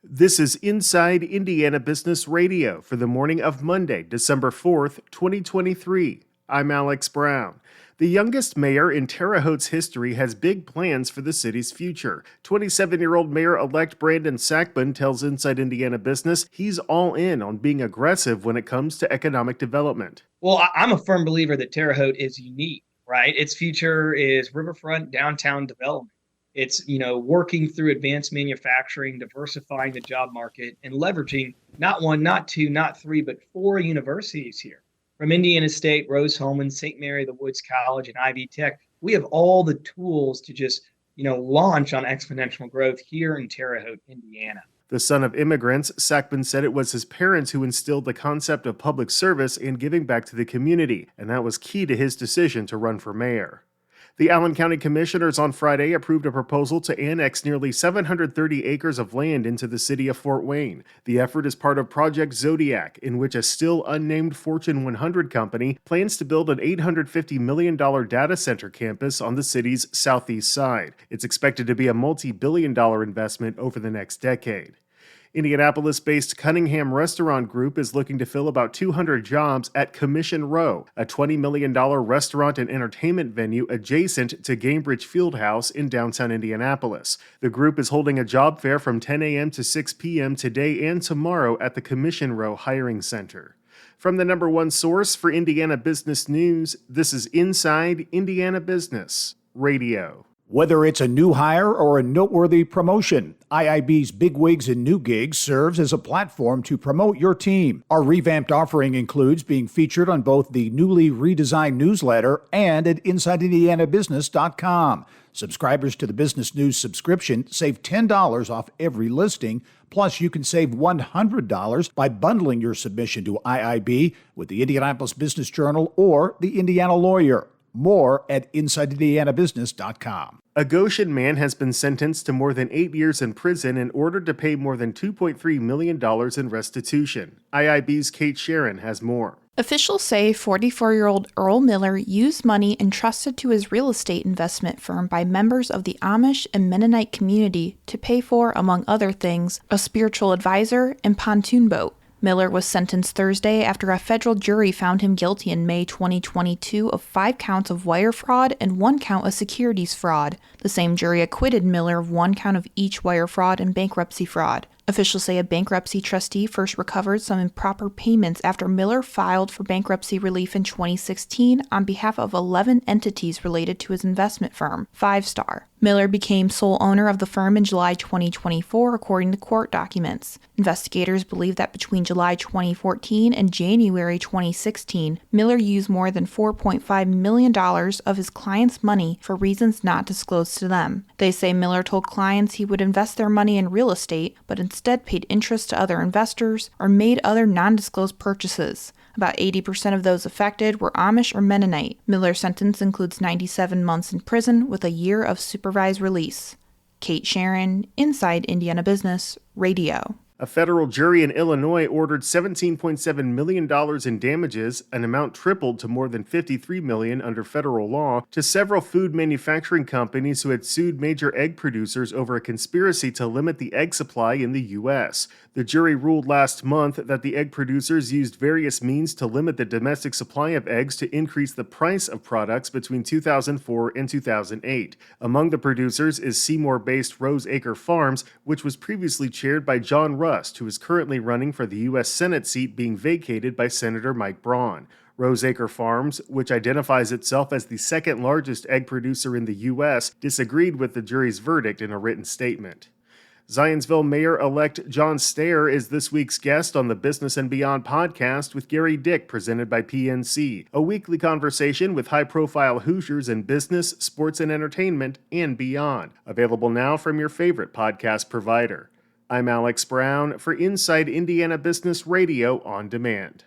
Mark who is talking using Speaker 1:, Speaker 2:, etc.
Speaker 1: This is Inside Indiana Business Radio for the morning of Monday, December 4th, 2023. I'm Alex Brown. The youngest mayor in Terre Haute's history has big plans for the city's future. 27-year-old Mayor-elect Brandon Sackman tells Inside Indiana Business he's all in on being aggressive when it comes to economic development.
Speaker 2: Well, I'm a firm believer that Terre Haute is unique, right? Its future is riverfront downtown development. It's, working through advanced manufacturing, diversifying the job market, and leveraging not one, not two, not three, but four universities here. From Indiana State, Rose-Hulman, St. Mary of the Woods College, and Ivy Tech, we have all the tools to just, launch on exponential growth here in Terre Haute, Indiana.
Speaker 1: The son of immigrants, Sackman said it was his parents who instilled the concept of public service and giving back to the community, and that was key to his decision to run for mayor. The Allen County Commissioners on Friday approved a proposal to annex nearly 730 acres of land into the city of Fort Wayne. The effort is part of Project Zodiac, in which a still unnamed Fortune 100 company plans to build an $850 million data center campus on the city's southeast side. It's expected to be a multi-billion-dollar investment over the next decade. Indianapolis-based Cunningham Restaurant Group is looking to fill about 200 jobs at Commission Row, a $20 million restaurant and entertainment venue adjacent to Gainbridge Fieldhouse in downtown Indianapolis. The group is holding a job fair from 10 a.m. to 6 p.m. today and tomorrow at the Commission Row Hiring Center. From the number one source for Indiana business news, this is Inside Indiana Business Radio.
Speaker 3: Whether it's a new hire or a noteworthy promotion, IIB's Bigwigs and New Gigs serves as a platform to promote your team. Our revamped offering includes being featured on both the newly redesigned newsletter and at InsideIndianaBusiness.com. Subscribers to the Business News subscription save $10 off every listing. Plus, you can save $100 by bundling your submission to IIB with the Indianapolis Business Journal or the Indiana Lawyer. More at InsideIndianaBusiness.com.
Speaker 1: A Goshen man has been sentenced to more than 8 years in prison and ordered to pay more than $2.3 million in restitution. IIB's Kate Sharon has more.
Speaker 4: Officials say 44-year-old Earl Miller used money entrusted to his real estate investment firm by members of the Amish and Mennonite community to pay for, among other things, a spiritual advisor and pontoon boat. Miller was sentenced Thursday after a federal jury found him guilty in May 2022 of 5 counts of wire fraud and 1 count of securities fraud. The same jury acquitted Miller of 1 count of each wire fraud and bankruptcy fraud. Officials say a bankruptcy trustee first recovered some improper payments after Miller filed for bankruptcy relief in 2016 on behalf of 11 entities related to his investment firm, Five Star. Miller became sole owner of the firm in July 2024, according to court documents. Investigators believe that between July 2014 and January 2016, Miller used more than $4.5 million of his clients' money for reasons not disclosed to them. They say Miller told clients he would invest their money in real estate, but instead paid interest to other investors or made other non-disclosed purchases. About 80% of those affected were Amish or Mennonite. Miller's sentence includes 97 months in prison with a year of supervised release. Kate Sharon, Inside Indiana Business, Radio.
Speaker 1: A federal jury in Illinois ordered $17.7 million in damages, an amount tripled to more than $53 million under federal law, to several food manufacturing companies who had sued major egg producers over a conspiracy to limit the egg supply in the U.S. The jury ruled last month that the egg producers used various means to limit the domestic supply of eggs to increase the price of products between 2004 and 2008. Among the producers is Seymour-based Rose Acre Farms, which was previously chaired by John Rust, who is currently running for the U.S. Senate seat being vacated by Senator Mike Braun. Rose Acre Farms, which identifies itself as the second largest egg producer in the U.S., disagreed with the jury's verdict in a written statement. Zionsville Mayor-elect John Stair is this week's guest on the Business and Beyond podcast with Gary Dick, presented by PNC, a weekly conversation with high-profile Hoosiers in business, sports, and entertainment, and beyond. Available now from your favorite podcast provider. I'm Alex Brown for Inside Indiana Business Radio on Demand.